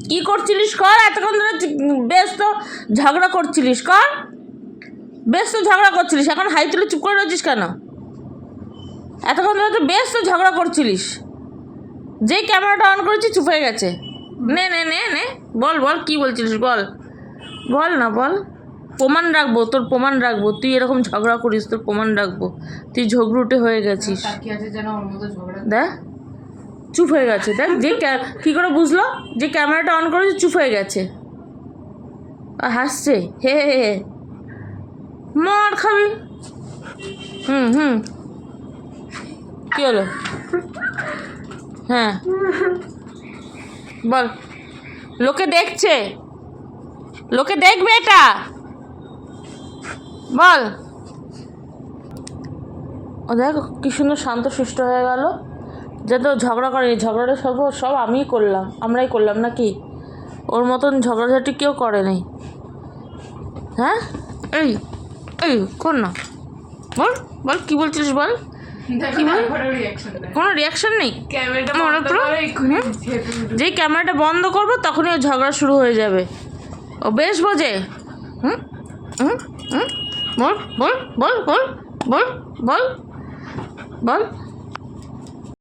কি করছিলিস কর, এতক্ষণ ধরে বেশ তো ঝগড়া করছিলিস, কর বেশ তো ঝগড়া করছিলিস, এখন হাই তুলে চুপ করে রয়েছিস কেন? এতক্ষণ ধরে তো বেশ তো ঝগড়া করছিলিস, যেই ক্যামেরাটা অন করেছি চুপ হয়ে গেছে। নে নে নে নে বল বল কী বলছিলিস, বল বল না বল, প্রমাণ রাখবো, তোর প্রমাণ রাখবো, তুই এরকম ঝগড়া করিস, তোর প্রমাণ রাখবো, তুই ঝগড়ুটে হয়ে গেছিস। দেখ চুপ হয়ে গেছে, দেখ যে কী করে বুঝলো যে ক্যামেরাটা অন করেছে, চুপ হয়ে গেছে, হাসছে, হে হে হে, মার খাবি। হুম কী হলো? হ্যাঁ বল, লোকে দেখছে, লোকে দেখবে এটা, বল। ও দেখ কি সুন্দর শান্ত সুষ্ঠ হয়ে গেল, যাতে ও ঝগড়া করেনি, ঝগড়াটা সব আমিই করলাম, আমরাই করলাম নাকি? ওর মতন ঝগড়াঝাটি কেউ করেনি। হ্যাঁ এই এই কর না, বল বল কী বলছিস বল, কি বল? কোনো রিয়াকশন নেই, যেই ক্যামেরাটা বন্ধ করবো তখনই ও ঝগড়া শুরু হয়ে যাবে, ও বেশ বোঝে। হুম হুম হুম বল বল বল বল বল বল বল